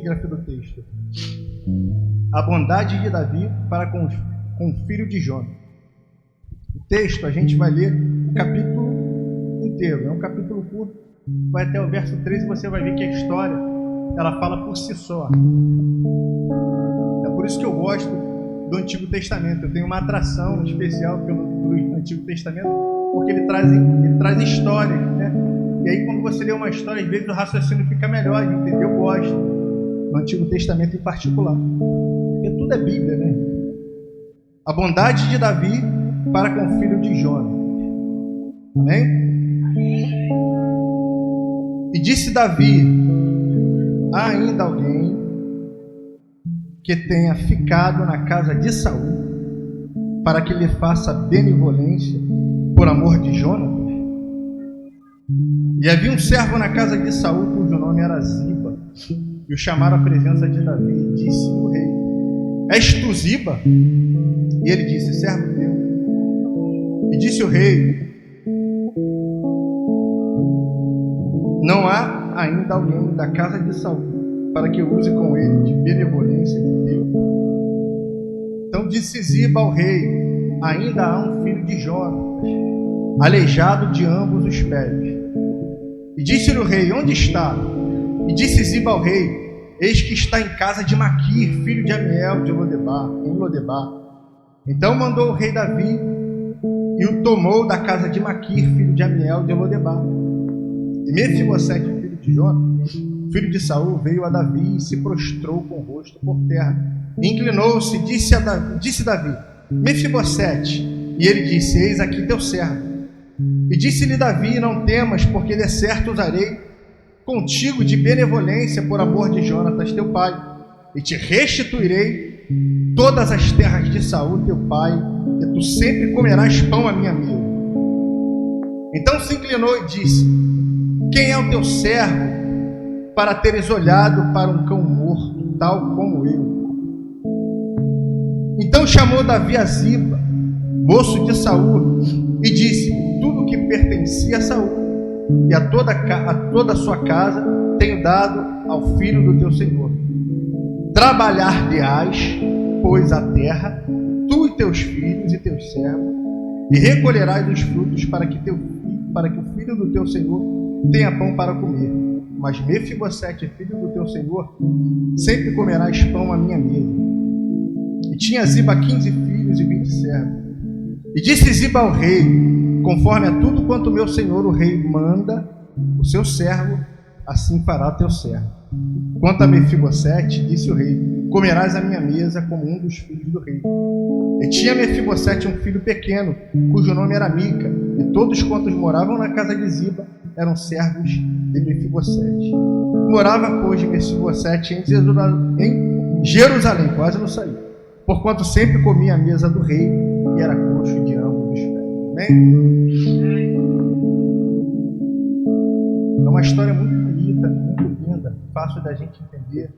epígrafe do texto. A bondade de Davi para com o filho de Jonas. O texto, a gente vai ler o capítulo inteiro. É um capítulo curto, vai até o verso 3 e você vai ver que a história, ela fala por si só. É por isso que eu gosto do Antigo Testamento. Eu tenho uma atração especial pelo Antigo Testamento, porque ele traz histórias, né? E aí quando você lê uma história, às vezes o raciocínio fica melhor de entender. Eu gosto do Antigo Testamento em particular, porque tudo é Bíblia, né? A bondade de Davi para com o filho de Jonas. Amém? E disse Davi: há ainda alguém que tenha ficado na casa de Saul para que lhe faça benevolência por amor de Jonas? E havia um servo na casa de Saul cujo nome era Ziba, e o chamaram à presença de Davi e disse o rei: és tu Ziba? E ele disse: servo teu. E disse o rei: não há ainda alguém da casa de Saul para que eu use com ele de benevolência de Deus? Então disse Ziba ao rei: ainda há um filho de Jonas, aleijado de ambos os pés. E disse-lhe o rei: onde está? E disse Ziba ao rei: eis que está em casa de Maquir, filho de Amiel de Lodebar. Então mandou o rei Davi e o tomou da casa de Maquir, filho de Amiel de Lodebar. E Mefibosete, filho de Jonas, filho de Saul, veio a Davi e se prostrou com o rosto por terra. Inclinou-se e disse Davi: Mefibosete. E ele disse: eis aqui teu servo. E disse-lhe Davi: não temas, porque de certo usarei contigo de benevolência por amor de Jonatas teu pai, e te restituirei todas as terras de Saul teu pai, e tu sempre comerás pão à minha mesa. Então se inclinou e disse: quem é o teu servo para teres olhado para um cão morto, tal como eu? Então chamou Davi a Ziba, moço de Saul, e disse: tudo que pertencia a Saul e a toda a sua casa tenho dado ao filho do teu senhor. Trabalhar-te-ás, pois, a terra, tu e teus filhos e teus servos, e recolherás os frutos para que o filho do teu senhor tenha pão para comer. Mas Mefibosete, filho do teu senhor, sempre comerás pão à minha mesa. E tinha Ziba 15 filhos e 20 servos. E disse Ziba ao rei: conforme a tudo quanto meu senhor o rei manda o seu servo, assim fará o teu servo. Quanto a Mefibosete, disse o rei: comerás à minha mesa como um dos filhos do rei. E tinha Mefibosete um filho pequeno, cujo nome era Mica, e todos quantos moravam na casa de Ziba eram servos de Mefibosete. Morava, pois, Mefibosete em Jerusalém, quase não saiu, porquanto sempre comia à mesa do rei e era coxo de ambos os pés. Amém? É uma história muito bonita, muito linda, fácil da gente entender.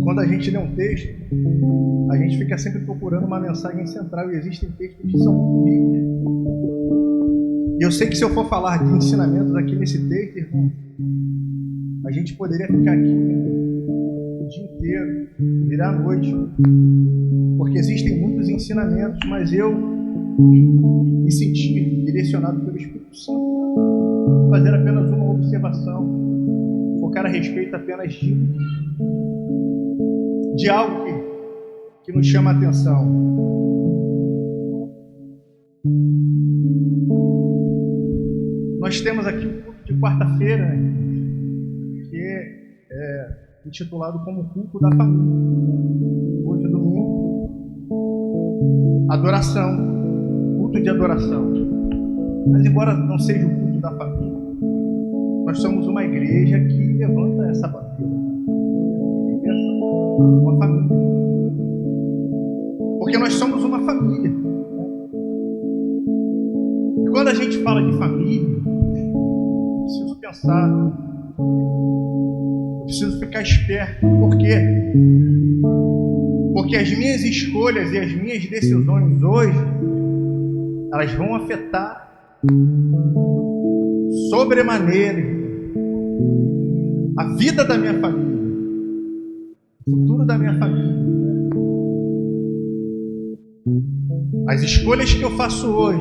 Quando a gente lê um texto, a gente fica sempre procurando uma mensagem central, e existem textos que são muito ricos. E eu sei que se eu for falar de ensinamentos aqui nesse texto, irmão, a gente poderia ficar aqui o dia inteiro, virar a noite, porque existem muitos ensinamentos, mas eu me senti direcionado pelo Espírito Santo fazer apenas uma observação, focar a respeito apenas de algo que nos chama a atenção. Nós temos aqui o culto de quarta-feira, né, que é intitulado como culto da família. Hoje é domingo, adoração, culto de adoração. Mas embora não seja o culto da família, nós somos uma igreja que levanta essa bandeira, uma família, porque nós somos uma família. E quando a gente fala de família, eu preciso pensar, eu preciso ficar esperto. Por quê? Porque as minhas escolhas e as minhas decisões hoje, elas vão afetar sobremaneira, a vida da minha família, o futuro da minha família, as escolhas que eu faço hoje,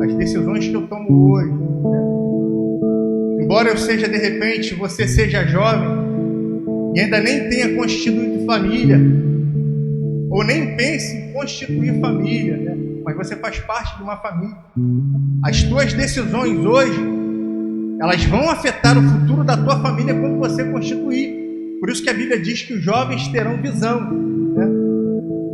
as decisões que eu tomo hoje. Embora eu seja, de repente, você seja jovem e ainda nem tenha constituído família, ou nem pense em constituir família, né? Mas você faz parte de uma família. As tuas decisões hoje, elas vão afetar o futuro da tua família quando você constituir. Por isso que a Bíblia diz que os jovens terão visão, né?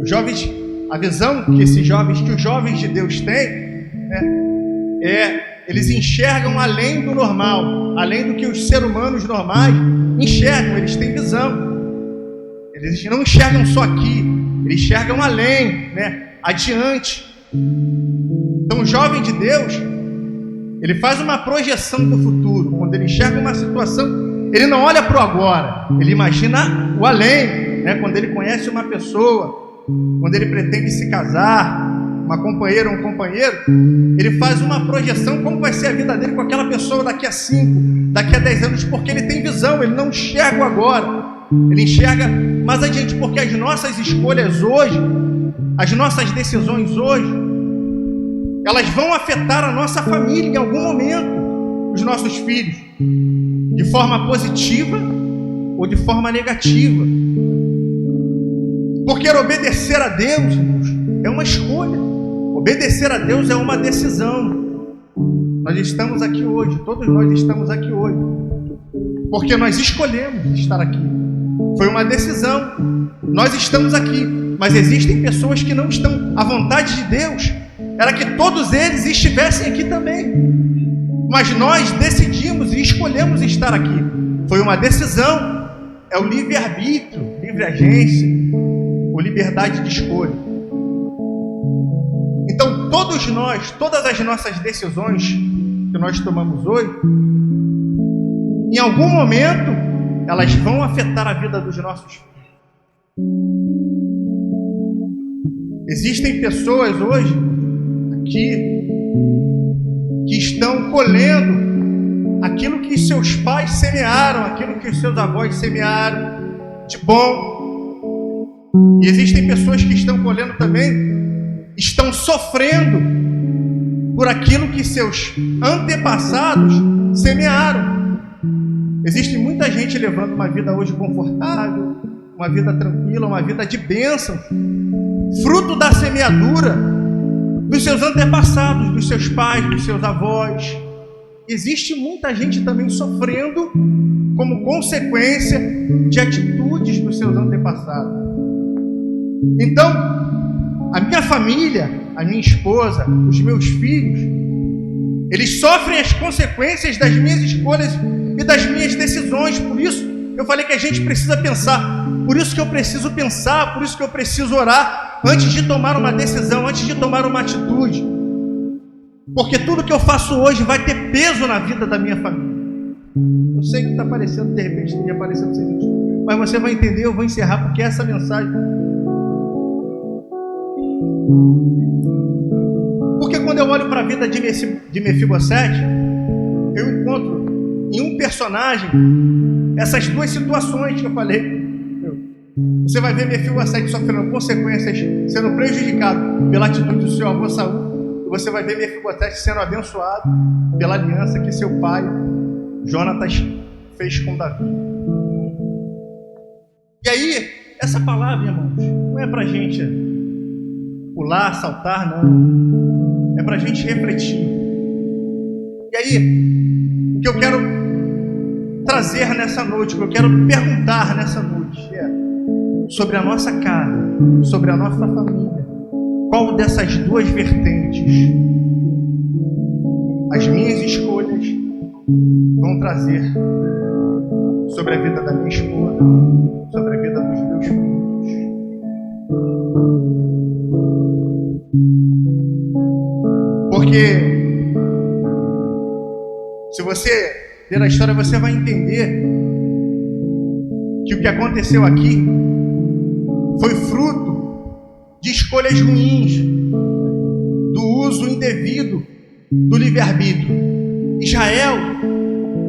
Os jovens, a visão que os jovens de Deus têm, né, eles enxergam além do normal, além do que os seres humanos normais enxergam. Eles têm visão. Eles não enxergam só aqui, eles enxergam além, né, adiante. Então o jovem de Deus, ele faz uma projeção do futuro. Quando ele enxerga uma situação, ele não olha para o agora, ele imagina o além, né? Quando ele conhece uma pessoa, quando ele pretende se casar, uma companheira ou um companheiro, ele faz uma projeção como vai ser a vida dele com aquela pessoa daqui a 5, daqui a 10 anos, porque ele tem visão, ele não enxerga o agora, ele enxerga mais adiante, porque as nossas escolhas hoje, as nossas decisões hoje, elas vão afetar a nossa família em algum momento, os nossos filhos, de forma positiva ou de forma negativa. Porque obedecer a Deus, irmãos, é uma escolha. Obedecer a Deus é uma decisão. Nós estamos aqui hoje, todos nós estamos aqui hoje, porque nós escolhemos estar aqui. Foi uma decisão. Nós estamos aqui, mas existem pessoas que não estão. A vontade de Deus era que todos eles estivessem aqui também, mas nós decidimos e escolhemos estar aqui. Foi uma decisão. É o livre-arbítrio, livre-agência, ou liberdade de escolha. Então todos nós, todas as nossas decisões que nós tomamos hoje, em algum momento elas vão afetar a vida dos nossos filhos. Existem pessoas hoje que estão colhendo aquilo que seus pais semearam, aquilo que os seus avós semearam de bom. E existem pessoas que estão colhendo também, estão sofrendo por aquilo que seus antepassados semearam. Existe muita gente levando uma vida hoje confortável, uma vida tranquila, uma vida de bênção, fruto da semeadura dos seus antepassados, dos seus pais, dos seus avós. Existe muita gente também sofrendo como consequência de atitudes dos seus antepassados. Então, a minha família, a minha esposa, os meus filhos, eles sofrem as consequências das minhas escolhas e das minhas decisões. Por isso eu falei que a gente precisa pensar, por isso que eu preciso pensar, por isso que eu preciso orar antes de tomar uma decisão, antes de tomar uma atitude, porque tudo que eu faço hoje vai ter peso na vida da minha família. Eu sei que está parecendo, de repente estaria parecendo ser isso, mas você vai entender. Eu vou encerrar, porque essa mensagem, porque quando eu olho para a vida de Mefibosete, eu encontro em um personagem essas duas situações que eu falei. Você vai ver Mefibosete sofrendo consequências, sendo prejudicado pela atitude do seu avô Saul, e você vai ver Mefibosete sendo abençoado pela aliança que seu pai Jonatas fez com Davi. E aí, essa palavra, irmãos, não é para a gente pular, saltar, não. É para a gente refletir. E aí, o que eu quero trazer nessa noite, o que eu quero perguntar nessa noite é sobre a nossa casa, sobre a nossa família. Qual dessas duas vertentes as minhas escolhas vão trazer sobre a vida da minha esposa, sobre a vida dos meus filhos? Porque se você ler a história, você vai entender que o que aconteceu aqui foi fruto de escolhas ruins, do uso indevido do livre-arbítrio. Israel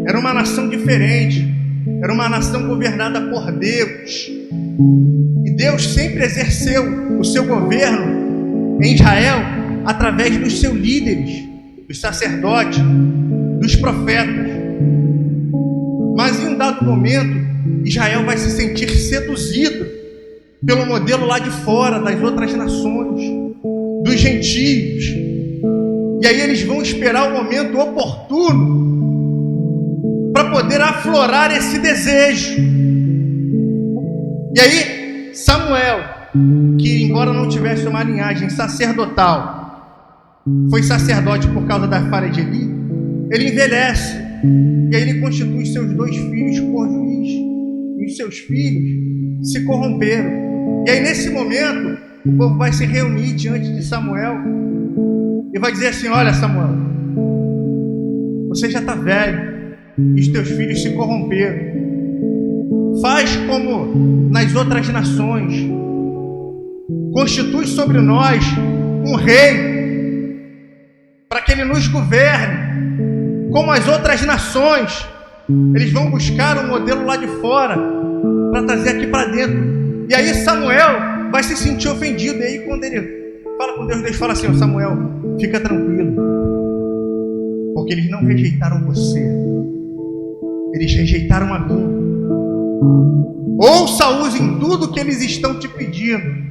Era uma nação diferente. Era uma nação governada por Deus. E Deus sempre exerceu o seu governo em Israel através dos seus líderes, dos sacerdotes, dos profetas. Mas em um dado momento, Israel vai se sentir seduzido pelo modelo lá de fora, das outras nações, dos gentios. E aí eles vão esperar o momento oportuno para poder aflorar esse desejo. E aí Samuel, que embora não tivesse uma linhagem sacerdotal, foi sacerdote por causa da falha de Eli, ele envelhece. E aí ele constitui seus 2 filhos por juiz. E os seus filhos se corromperam. E aí nesse momento, o povo vai se reunir diante de Samuel e vai dizer assim: olha, Samuel, você já está velho e os teus filhos se corromperam. Faz como nas outras nações. Constitui sobre nós um rei para que ele nos governe como as outras nações. Eles vão buscar um modelo lá de fora para trazer aqui para dentro. E aí Samuel vai se sentir ofendido. E aí quando ele fala com Deus, Deus fala assim: Samuel, fica tranquilo, porque eles não rejeitaram você, eles rejeitaram a mim. Ouça-os em tudo que eles estão te pedindo.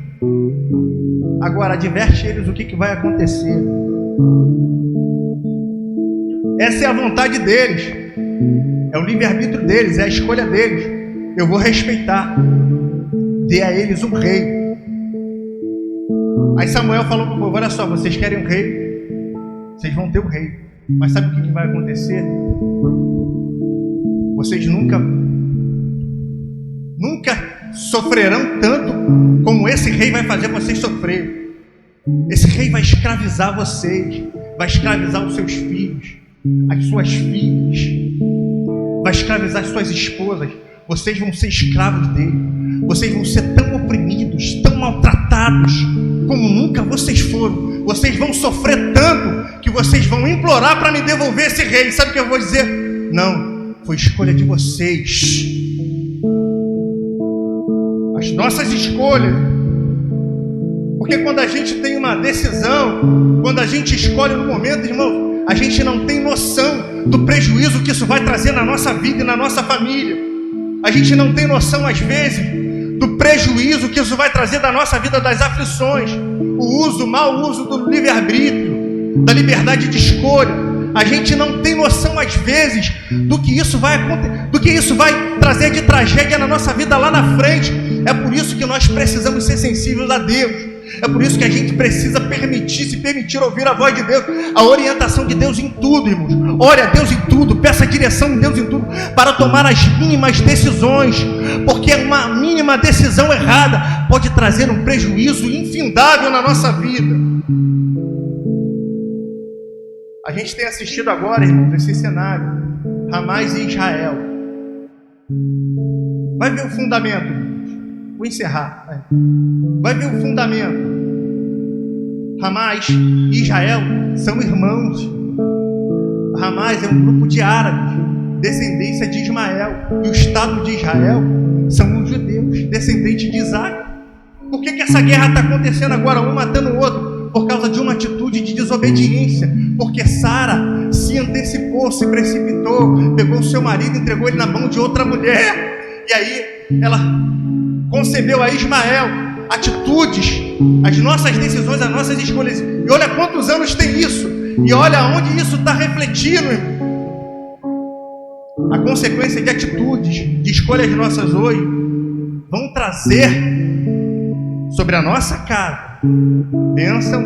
Agora adverte eles o que vai acontecer. Essa é a vontade deles, é o livre-arbítrio deles, é a escolha deles. Eu vou respeitar. Dê a eles um rei. Aí Samuel falou para o povo: olha só, vocês querem um rei? Vocês vão ter um rei. Mas sabe o que vai acontecer? Vocês nunca sofrerão tanto como esse rei vai fazer vocês sofrer. Esse rei vai escravizar vocês, vai escravizar os seus filhos, as suas filhas, vai escravizar as suas esposas. Vocês vão ser escravos dele. Vocês vão ser tão oprimidos, tão maltratados como nunca vocês foram. Vocês vão sofrer tanto que vocês vão implorar para me devolver esse rei. Sabe o que eu vou dizer? Não, foi escolha de vocês. As nossas escolhas. Porque quando a gente tem uma decisão, quando a gente escolhe no momento, irmão, a gente não tem noção do prejuízo que isso vai trazer na nossa vida e na nossa família. A gente não tem noção, às vezes, do prejuízo que isso vai trazer da nossa vida, das aflições, o mau uso do livre-arbítrio, da liberdade de escolha. A gente não tem noção, às vezes, do que isso vai acontecer, do que isso vai trazer de tragédia na nossa vida lá na frente. É por isso que nós precisamos ser sensíveis a Deus. É por isso que a gente precisa se permitir ouvir a voz de Deus, a orientação de Deus em tudo, irmãos. Ore a Deus em tudo, peça direção em Deus em tudo, para tomar as mínimas decisões, porque uma mínima decisão errada pode trazer um prejuízo infindável na nossa vida. A gente tem assistido agora, irmãos, esse cenário, Hamas e Israel. Vai ver o fundamento. Vou encerrar. Vai ver o fundamento. Hamas e Israel são irmãos. Hamas é um grupo de árabes, descendência de Ismael. E o Estado de Israel são os judeus, descendentes de Isaac. Por que essa guerra está acontecendo agora, um matando o outro? Por causa de uma atitude de desobediência. Porque Sara se antecipou, se precipitou, pegou o seu marido e entregou ele na mão de outra mulher. E aí ela concebeu a Ismael. Atitudes, as nossas decisões, as nossas escolhas. E olha quantos anos tem isso. E olha onde isso está refletindo, irmão. A consequência de atitudes, de escolhas nossas hoje, vão trazer sobre a nossa casa bênção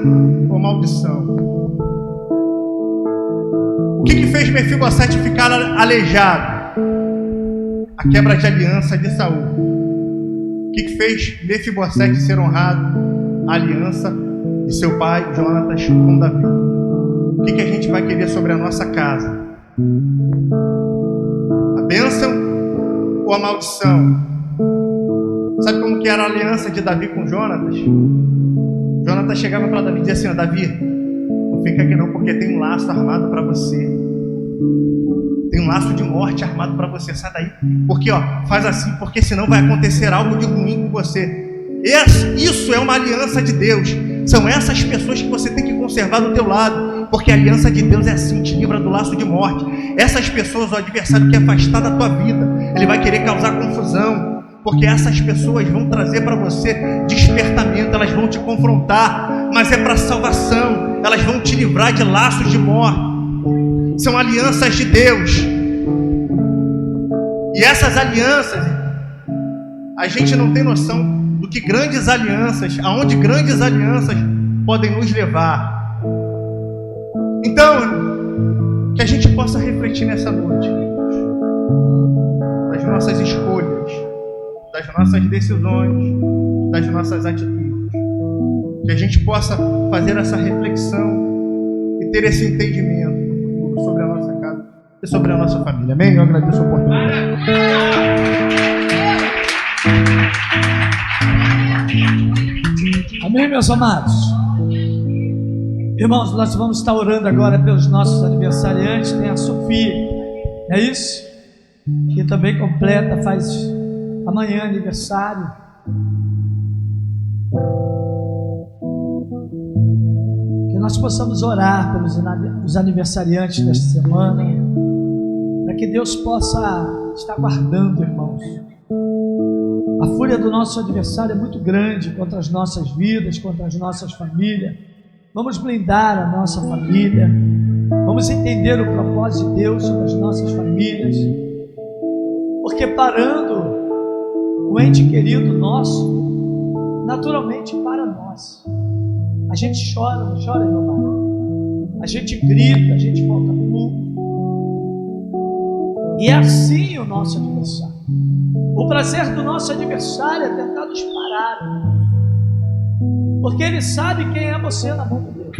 ou maldição. O que fez Mefibosete ficar aleijado? A quebra de aliança de Saul. O que fez Mefibosete ser honrado? A aliança de seu pai Jonatas com Davi. O que a gente vai querer sobre a nossa casa? A bênção ou a maldição? Sabe como que era a aliança de Davi com Jonatas? Jonatas chegava para Davi e dizia assim: Davi, não fica aqui não, porque tem um laço armado para você. Tem um laço de morte armado para você. Sai daí. Porque, faz assim, porque senão vai acontecer algo de ruim com você. Isso é uma aliança de Deus. São essas pessoas que você tem que conservar do teu lado. Porque a aliança de Deus é assim, te livra do laço de morte. Essas pessoas, o adversário quer afastar da tua vida. Ele vai querer causar confusão. Porque essas pessoas vão trazer para você despertamento. Elas vão te confrontar. Mas é para salvação. Elas vão te livrar de laços de morte. São alianças de Deus. E essas alianças, a gente não tem noção do que grandes alianças, aonde grandes alianças podem nos levar. Então, que a gente possa refletir nessa noite das nossas escolhas, das nossas decisões, das nossas atitudes. Que a gente possa fazer essa reflexão e ter esse entendimento sobre a nossa casa e sobre a nossa família. Amém? Eu agradeço a oportunidade. Amém, meus amados. Irmãos, nós vamos estar orando agora pelos nossos aniversariantes. Tem a Sofia, é isso? Que também completa, faz amanhã aniversário. Que nós possamos orar pelos aniversariantes desta semana, para que Deus possa estar guardando, irmãos. A fúria do nosso adversário é muito grande contra as nossas vidas, contra as nossas famílias. Vamos blindar a nossa família. Vamos entender o propósito de Deus sobre as nossas famílias. Porque parando o ente querido nosso, naturalmente para nós. A gente chora, não chora, meu pai? A gente grita, a gente falta culto. E é assim o nosso adversário. O prazer do nosso adversário é tentar nos parar, porque ele sabe quem é você na mão de Deus.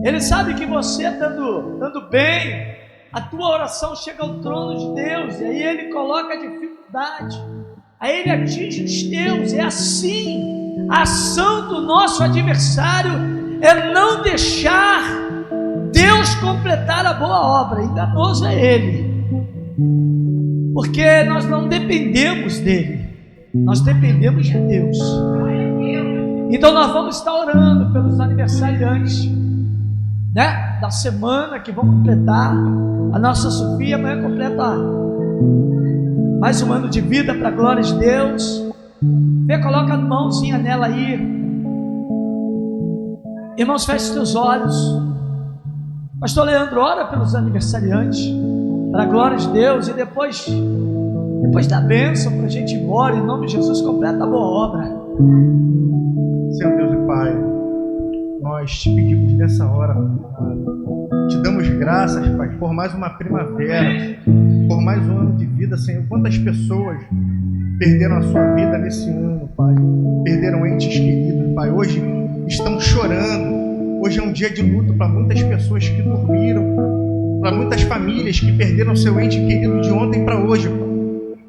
Ele sabe que você estando bem, a tua oração chega ao trono de Deus, e aí ele coloca a dificuldade, aí ele atinge os teus. É assim. A ação do nosso adversário é não deixar Deus completar a boa obra. Enganoso é ele, porque nós não dependemos dele, nós dependemos de Deus. Então nós vamos estar orando pelos aniversariantes, né, da semana, que vão completar. A nossa Sofia amanhã completa mais um ano de vida, para a glória de Deus. Vê, coloca a mãozinha nela aí. Irmãos, feche seus olhos. Pastor Leandro, ora pelos aniversariantes, para a glória de Deus. E depois da bênção, para a gente ir embora, em nome de Jesus, completa a boa obra. Senhor Deus e Pai, nós te pedimos nessa hora, te damos graças, Pai, por mais uma primavera, por mais um ano de vida, Senhor. Quantas pessoas perderam a sua vida nesse ano, Pai, perderam entes queridos, Pai. Hoje estão chorando. Hoje é um dia de luto para muitas pessoas que dormiram, para muitas famílias que perderam seu ente querido de ontem para hoje, Pai.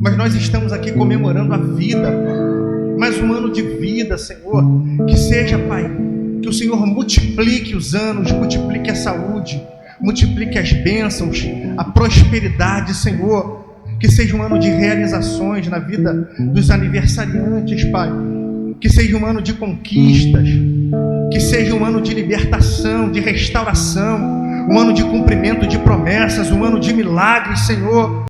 Mas nós estamos aqui comemorando a vida, Pai. Mais um ano de vida, Senhor. Que seja, Pai, que o Senhor multiplique os anos, multiplique a saúde, multiplique as bênçãos, a prosperidade, Senhor. Que seja um ano de realizações na vida dos aniversariantes, Pai. Que seja um ano de conquistas, que seja um ano de libertação, de restauração, um ano de cumprimento de promessas, um ano de milagres, Senhor.